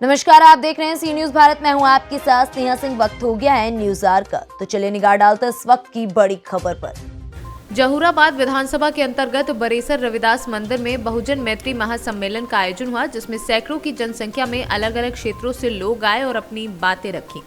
नमस्कार, आप देख रहे हैं सी न्यूज भारत। मैं हूं आपके साथ स्नेहा सिंह। वक्त हो गया है न्यूज आवर का, तो चलिए निगाह डालते हैं इस वक्त की बड़ी खबर पर। जहूराबाद विधानसभा के अंतर्गत बरेसर रविदास मंदिर में बहुजन मैत्री महासम्मेलन का आयोजन हुआ, जिसमें सैकड़ों की जनसंख्या में अलग अलग क्षेत्रों से लोग आए और अपनी बातें रखी।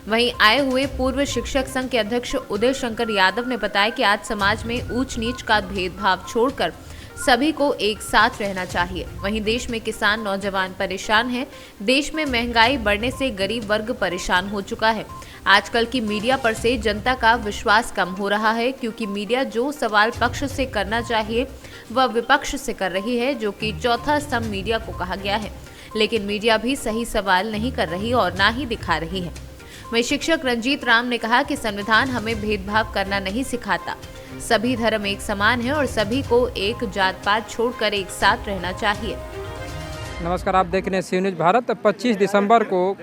वहीं आए हुए पूर्व शिक्षक संघ के अध्यक्ष उदय शंकर यादव ने बताया कि आज समाज में ऊंच नीच का भेदभाव छोड़कर सभी को एक साथ रहना चाहिए। वहीं देश में किसान नौजवान परेशान हैं। देश में महंगाई बढ़ने से गरीब वर्ग परेशान हो चुका है। आजकल की मीडिया पर से जनता का विश्वास कम हो रहा है, क्योंकि मीडिया जो सवाल पक्ष से करना चाहिए वह विपक्ष से कर रही है, जो कि चौथा स्तंभ मीडिया को कहा गया है। लेकिन मीडिया भी सही सवाल नहीं कर रही और ना ही दिखा रही है। वहीं शिक्षक रंजीत राम ने कहा कि संविधान हमें भेदभाव करना नहीं सिखाता। सभी धर्म एक समान है और सभी को एक जात पात छोड़कर एक साथ रहना चाहिए। नमस्कार, आप देख रहे हैं सी न्यूज भारत। 25 दिसंबर को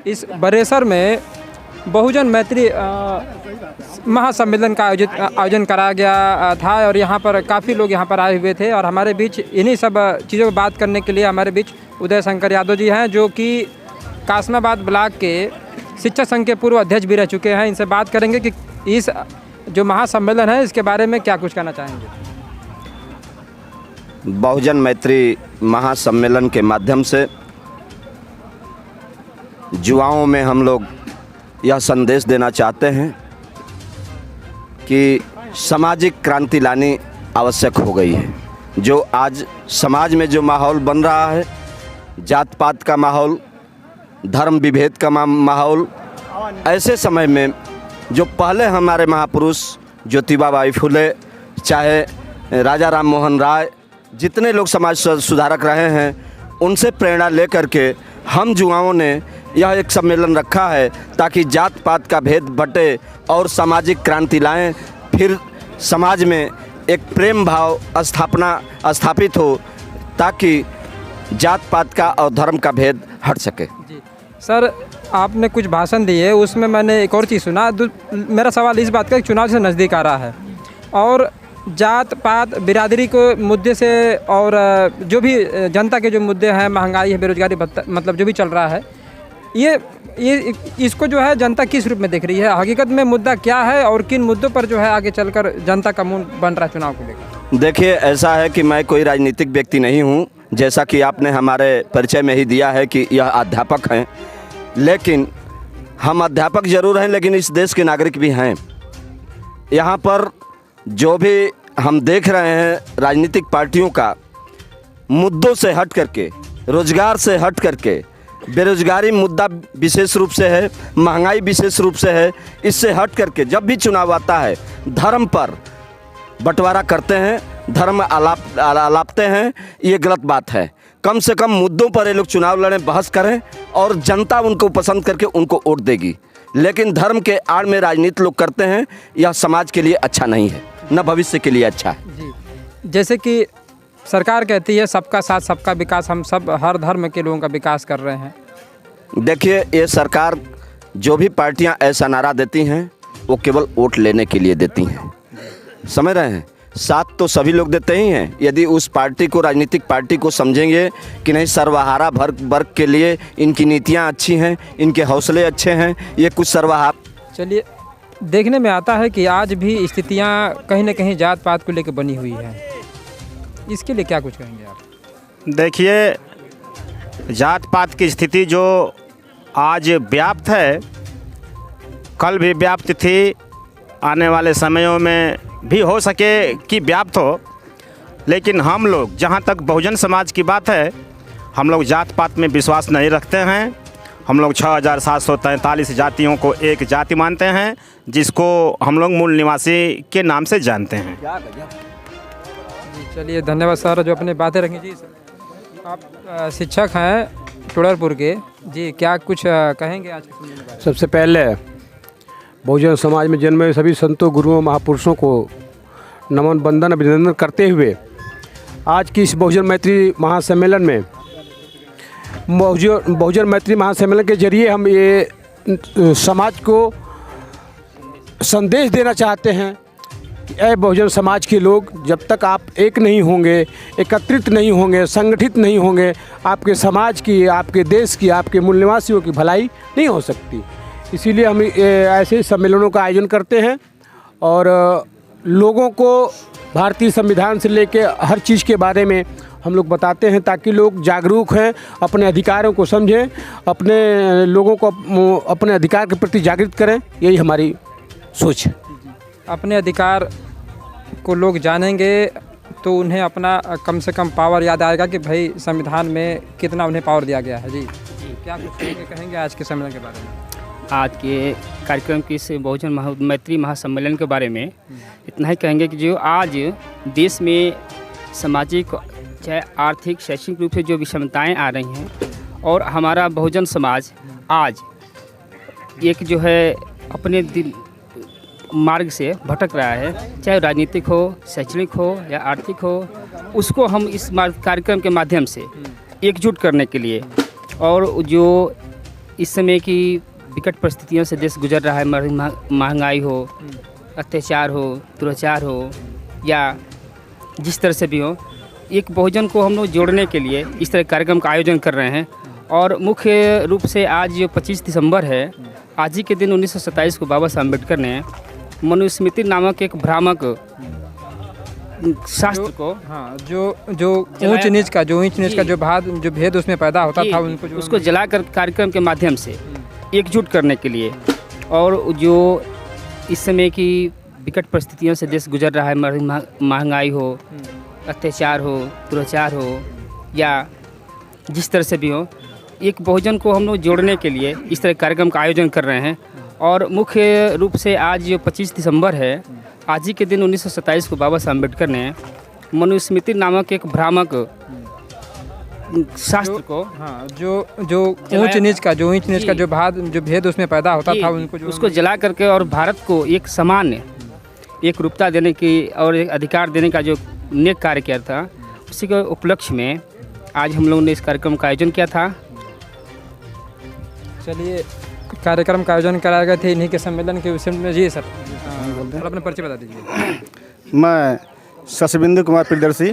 इस बरेसर में बहुजन मैत्री महासम्मेलन का आयोजन कराया गया था और यहाँ पर काफ़ी लोग यहाँ पर आए हुए थे। और हमारे बीच इन्हीं सब चीज़ों पर बात करने के लिए हमारे बीच उदय शंकर यादव जी हैं, जो कि कासमाबाद ब्लॉक के शिक्षक संघ के पूर्व अध्यक्ष भी रह चुके हैं। इनसे बात करेंगे कि इस जो महासम्मेलन है इसके बारे में क्या कुछ कहना चाहेंगे। बहुजन मैत्री महासम्मेलन के माध्यम से युवाओं में हम लोग यह संदेश देना चाहते हैं कि सामाजिक क्रांति लानी आवश्यक हो गई है। जो आज समाज में जो माहौल बन रहा है, जात पात का माहौल, धर्म विभेद का माहौल, ऐसे समय में जो पहले हमारे महापुरुष ज्योतिबा बाई फुले, चाहे राजा राम मोहन राय, जितने लोग समाज सुधारक रहे हैं, उनसे प्रेरणा लेकर के हम युवाओं ने यह एक सम्मेलन रखा है ताकि जात पात का भेद बटे और सामाजिक क्रांति लाएं। फिर समाज में एक प्रेम भाव स्थापित हो ताकि जात पात का और धर्म का भेद हट सके। जी सर, आपने कुछ भाषण दिए, उसमें मैंने एक और चीज़ सुना। मेरा सवाल इस बात का कि चुनाव से नज़दीक आ रहा है और जात पात बिरादरी को मुद्दे से और जो भी जनता के जो मुद्दे हैं, महंगाई है, बेरोजगारी मतलब जो भी चल रहा है, ये इसको जो है जनता किस रूप में देख रही है? हकीकत में मुद्दा क्या है और किन मुद्दों पर जो है आगे चलकर जनता का मुंह बन रहा है चुनाव को लेकर? देखिए, ऐसा है कि मैं कोई राजनीतिक व्यक्ति नहीं हूँ, जैसा कि आपने हमारे परिचय में ही दिया है कि यह अध्यापक हैं। लेकिन हम अध्यापक जरूर हैं, लेकिन इस देश के नागरिक भी हैं। यहाँ पर जो भी हम देख रहे हैं राजनीतिक पार्टियों का मुद्दों से हट करके, रोजगार से हट करके, बेरोजगारी मुद्दा विशेष रूप से है, महंगाई विशेष रूप से है, इससे हट करके जब भी चुनाव आता है धर्म पर बंटवारा करते हैं, धर्म आलापते हैं। ये गलत बात है। कम से कम मुद्दों पर ये लोग चुनाव लड़ें, बहस करें और जनता उनको पसंद करके उनको वोट देगी। लेकिन धर्म के आड़ में राजनीति लोग करते हैं, यह समाज के लिए अच्छा नहीं है, न भविष्य के लिए अच्छा है। जी, जैसे कि सरकार कहती है सबका साथ सबका विकास, हम सब हर धर्म के लोगों का विकास कर रहे हैं। देखिए, ये सरकार जो भी पार्टियां ऐसा नारा देती हैं वो केवल वोट लेने के लिए देती हैं, समझ रहे हैं। साथ तो सभी लोग देते ही हैं। यदि उस पार्टी को, राजनीतिक पार्टी को समझेंगे कि नहीं सर्वहारा वर्ग के लिए इनकी नीतियां अच्छी हैं, इनके हौसले अच्छे हैं, ये कुछ सर्वहारा। चलिए, देखने में आता है कि आज भी स्थितियां कहीं ना कहीं जात पात को लेकर बनी हुई हैं, इसके लिए क्या कुछ कहेंगे आप? देखिए, जात पात की स्थिति जो आज व्याप्त है, कल भी व्याप्त थी, आने वाले समयों में भी हो सके कि व्याप्त हो। लेकिन हम लोग, जहाँ तक बहुजन समाज की बात है, हम लोग जात पात में विश्वास नहीं रखते हैं। हम लोग 6743 जातियों को एक जाति मानते हैं, जिसको हम लोग मूल निवासी के नाम से जानते हैं। चलिए, धन्यवाद सर जो अपनी बातें रखें। जी सर, आप शिक्षक हैं टुड़रपुर के, जी क्या कुछ कहेंगे आज के समय में? सबसे पहले बहुजन समाज में जन्मे हुए सभी संतों, गुरुओं, महापुरुषों को नमन, वंदन, अभिनंदन करते हुए आज की इस बहुजन मैत्री महासम्मेलन में बहुजन मैत्री महासम्मेलन के जरिए हम ये समाज को संदेश देना चाहते हैं कि ऐ बहुजन समाज के लोग, जब तक आप एक नहीं होंगे, एकत्रित नहीं होंगे, संगठित नहीं होंगे, आपके समाज की, आपके देश की, आपके मूल निवासियों की भलाई नहीं हो सकती। इसीलिए हम ऐसे सम्मेलनों का आयोजन करते हैं और लोगों को भारतीय संविधान से लेके हर चीज़ के बारे में हम लोग बताते हैं, ताकि लोग जागरूक हैं, अपने अधिकारों को समझें, अपने लोगों को अपने अधिकार के प्रति जागृत करें। यही हमारी सोच है। अपने अधिकार को लोग जानेंगे तो उन्हें अपना कम से कम पावर याद आएगा कि भाई संविधान में कितना उन्हें पावर दिया गया है। जी क्या कुछ कहेंगे आज के सम्मेलन के बारे में? आज के कार्यक्रम की इस बहुजन मैत्री महासम्मेलन के बारे में इतना ही कहेंगे कि जो आज देश में सामाजिक, चाहे आर्थिक, शैक्षणिक रूप से जो विषमताएं आ रही हैं और हमारा बहुजन समाज आज एक जो है अपने दिल मार्ग से भटक रहा है, चाहे राजनीतिक हो, शैक्षणिक हो या आर्थिक हो, उसको हम इस कार्यक्रम के माध्यम से एकजुट करने के लिए, और जो इस समय की विकट परिस्थितियों से देश गुजर रहा है, महंगाई हो, अत्याचार हो, दुराचार हो या जिस तरह से भी हो, एक बहुजन को हम लोग जोड़ने के लिए इस तरह कार्यक्रम का आयोजन कर रहे हैं। और मुख्य रूप से आज जो 25 दिसंबर है, आज ही के दिन 1927 को बाबा साहब अम्बेडकर ने मनुस्मृति नामक एक भ्रामक शास्त्र को, हाँ, जो ऊंच नीच का जो भेद उसमें पैदा होता था, उसको जलाकर कार्यक्रम के माध्यम से एकजुट करने के लिए, और जो इस समय की विकट परिस्थितियों से देश गुजर रहा है, महंगाई हो, अत्याचार हो, दुराचार हो या जिस तरह से भी हो, एक बहुजन को हम लोग जोड़ने के लिए इस तरह कार्यक्रम का आयोजन कर रहे हैं। और मुख्य रूप से आज जो 25 दिसंबर है, आज ही के दिन 1927 को बाबा साहब अम्बेडकर ने मनुस्मृति नामक एक भ्रामक शास्त्र को, हाँ, जो ऊंच नीच का जो भेद उसमें पैदा होता था, उसको जला करके और भारत को एक सामान्य एक रूपता देने की और एक अधिकार देने का जो नेक कार्य किया था, उसी के उपलक्ष्य में आज हम लोगों ने इस कार्यक्रम का आयोजन किया था। चलिए, कार्यक्रम का आयोजन कराया गया थे इन्हीं के सम्मेलन के विषय में। जी सर, अपना परिचय बता दीजिए। मैं शशिबिंदु कुमार प्रियदर्शी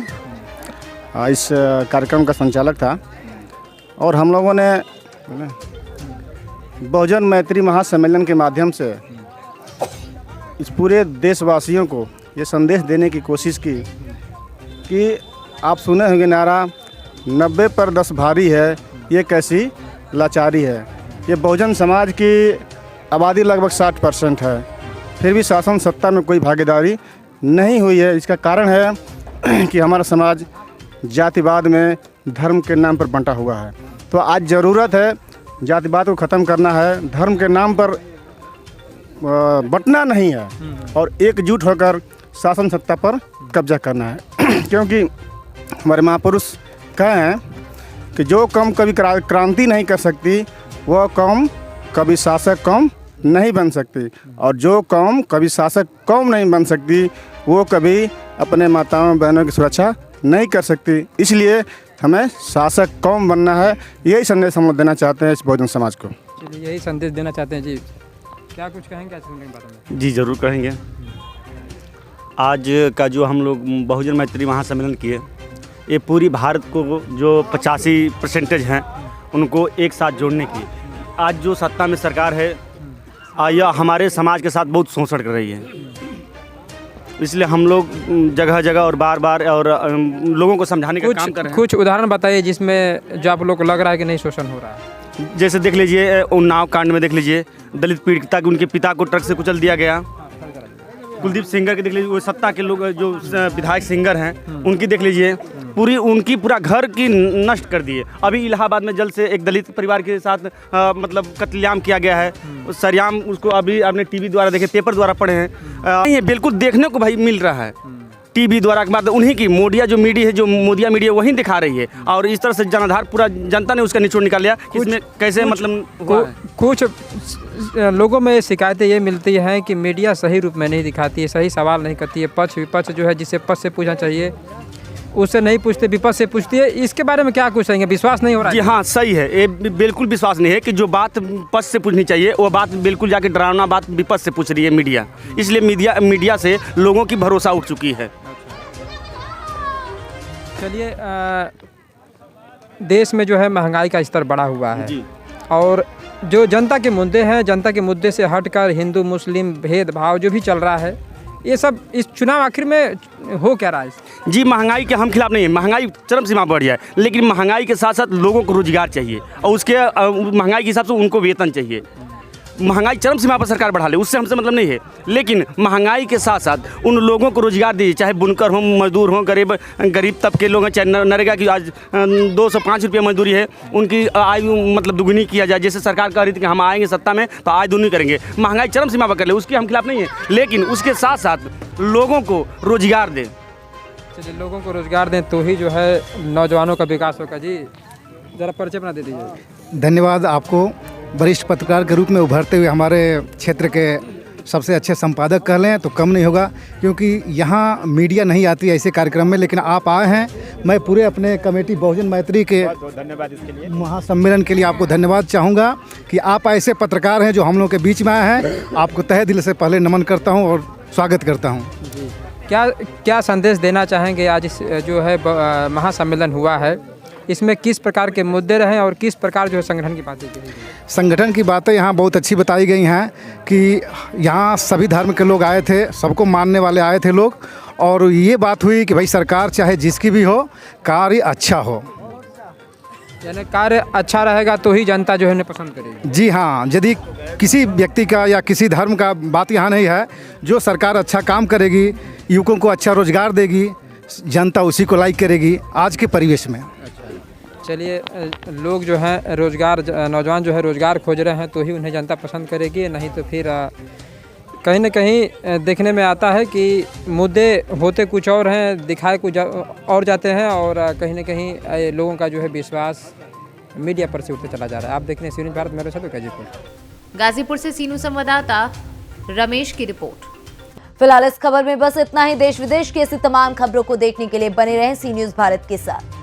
इस कार्यक्रम का संचालक था, और हम लोगों ने बहुजन मैत्री महासम्मेलन के माध्यम से इस पूरे देशवासियों को ये संदेश देने की कोशिश की कि आप सुने होंगे नारा 90 पर 10 भारी है, ये कैसी लाचारी है। ये बहुजन समाज की आबादी लगभग 60% है, फिर भी शासन सत्ता में कोई भागीदारी नहीं हुई है। इसका कारण है कि हमारा समाज जातिवाद में धर्म के नाम पर बंटा हुआ है। तो आज ज़रूरत है जातिवाद को ख़त्म करना है, धर्म के नाम पर बंटना नहीं है, और एकजुट होकर शासन सत्ता पर कब्जा करना है। क्योंकि हमारे महापुरुष कहे हैं कि जो कौम कभी क्रांति नहीं कर सकती, वह कौम कभी शासक कौम नहीं बन सकती, और जो कौम कभी शासक कौम नहीं बन सकती, वो कभी अपने माताओं बहनों की सुरक्षा नहीं कर सकती। इसलिए हमें शासक कौम बनना है। यही संदेश हम लोग देना चाहते हैं इस बहुजन समाज को। चलिए, यही संदेश देना चाहते हैं। जी क्या कुछ कहेंगे आज के बारे में? जी ज़रूर कहेंगे। आज का जो हम लोग बहुजन मैत्री महासम्मेलन किए, ये पूरी भारत को जो 85% हैं उनको एक साथ जोड़ने की। आज जो सत्ता में सरकार है, यह हमारे समाज के साथ बहुत शोषण कर रही है। इसलिए हम लोग जगह जगह और बार बार और लोगों को समझाने का काम कर रहे हैं। कुछ उदाहरण बताइए जिसमें जो आप लोग को लग रहा है कि नहीं शोषण हो रहा है। जैसे देख लीजिए, उन्नाव कांड में देख लीजिए, दलित पीड़िता के उनके पिता को ट्रक से कुचल दिया गया। कुलदीप सिंगर के देख लीजिए, वो सत्ता के लोग जो विधायक सिंगर हैं, उनकी देख लीजिए, पूरा घर की नष्ट कर दिए। अभी इलाहाबाद में जल्द से एक दलित परिवार के साथ मतलब कत्लेआम किया गया है, सरेआम। उसको अभी आपने टीवी द्वारा देखे, पेपर द्वारा पढ़े हैं। ये बिल्कुल देखने को भाई मिल रहा है टीवी द्वारा के बाद। उन्हीं की मोडिया जो मीडिया है, जो मोदिया मीडिया वही दिखा रही है, और इस तरह से जनाधार पूरा जनता ने उसका निचोड़ निकाल लिया। इसमें कैसे मतलब कुछ लोगों में शिकायतें ये मिलती हैं कि मीडिया सही रूप में नहीं दिखाती है, सही सवाल नहीं करती है। पक्ष विपक्ष जो है, जिसे पक्ष से पूछना चाहिए उससे नहीं पूछते, विपक्ष से पूछती है। इसके बारे में क्या कुछ कहेंगे? विश्वास नहीं हो रहा जी है? हाँ, सही है, ये बिल्कुल विश्वास नहीं है कि जो बात पक्ष से पूछनी चाहिए वो बात बिल्कुल जाके डरावना बात विपक्ष से पूछ रही है मीडिया। इसलिए मीडिया से लोगों की भरोसा उठ चुकी है। चलिए, देश में जो है महंगाई का स्तर बढ़ा हुआ है जी। और जो जनता के मुद्दे हैं, जनता के मुद्दे से हटकर हिंदू मुस्लिम भेदभाव जो भी चल रहा है, ये सब इस चुनाव आखिर में हो क्या रहा है? जी, महंगाई के हम खिलाफ नहीं है, महंगाई चरम सीमा बढ़ जाए, लेकिन महंगाई के साथ साथ लोगों को रोजगार चाहिए और उसके महंगाई के हिसाब से उनको वेतन चाहिए। महंगाई चरम सीमा पर सरकार बढ़ा ले, उससे हमसे मतलब नहीं है, लेकिन महंगाई के साथ साथ उन लोगों को रोजगार दीजिए, चाहे बुनकर हों, मजदूर हों, गरीब तबके लोग हैं, चाहे नरेगा की आज 205 रुपये मजदूरी है, उनकी आयु मतलब दुगुनी किया जाए। जैसे सरकार कह रही थी कि हम आएंगे सत्ता में तो आय दुगुनी करेंगे, महंगाई चरम सीमा पर कर ले, उसके हम खिलाफ नहीं है, लेकिन उसके साथ साथ लोगों को रोजगार दें। चलिए, लोगों को रोजगार दें तो ही जो है नौजवानों का विकास होगा। जी, ज़रा परिचय अपना दे दीजिए। धन्यवाद आपको। वरिष्ठ पत्रकार के रूप में उभरते हुए हमारे क्षेत्र के सबसे अच्छे संपादक कह लें तो कम नहीं होगा, क्योंकि यहाँ मीडिया नहीं आती ऐसे कार्यक्रम में, लेकिन आप आए हैं। मैं पूरे अपने कमेटी बहुजन मैत्री के धन्यवाद इसके लिए, महासम्मेलन के लिए आपको धन्यवाद चाहूँगा कि आप ऐसे पत्रकार हैं जो हम लोग के बीच में आए हैं। आपको तहे दिल से पहले नमन करता हूँ और स्वागत करता हूँ। क्या संदेश देना चाहेंगे आज इस जो है महासम्मेलन हुआ है, इसमें किस प्रकार के मुद्दे रहे और किस प्रकार जो है संगठन की बातें की गई? संगठन की बातें यहाँ बहुत अच्छी बताई गई हैं कि यहाँ सभी धर्म के लोग आए थे, सबको मानने वाले आए थे लोग, और ये बात हुई कि भाई सरकार चाहे जिसकी भी हो, कार्य अच्छा हो। यानी कार्य अच्छा रहेगा तो ही जनता जो है उन्हें पसंद करेगी। जी हाँ, यदि किसी व्यक्ति का या किसी धर्म का बात यहाँ नहीं है, जो सरकार अच्छा काम करेगी, युवकों को अच्छा रोजगार देगी, जनता उसी को लाइक करेगी आज के परिवेश में। चलिए, लोग जो हैं रोज़गार, नौजवान जो है रोज़गार खोज रहे हैं तो ही उन्हें जनता पसंद करेगी, नहीं तो फिर कहीं न कहीं देखने में आता है कि मुद्दे होते कुछ और हैं, दिखाए कुछ और जाते हैं, और कहीं न कहीं लोगों का जो है विश्वास मीडिया पर से उठते चला जा रहा है। आप देख रहे हैं सी न्यूज़ भारत, मेरे साथ गाजीपुर। गाजीपुर से सीनू संवाददाता रमेश की रिपोर्ट। फिलहाल इस खबर में बस इतना ही। देश विदेश की ऐसी तमाम खबरों को देखने के लिए बने रहें सी न्यूज़ भारत के साथ।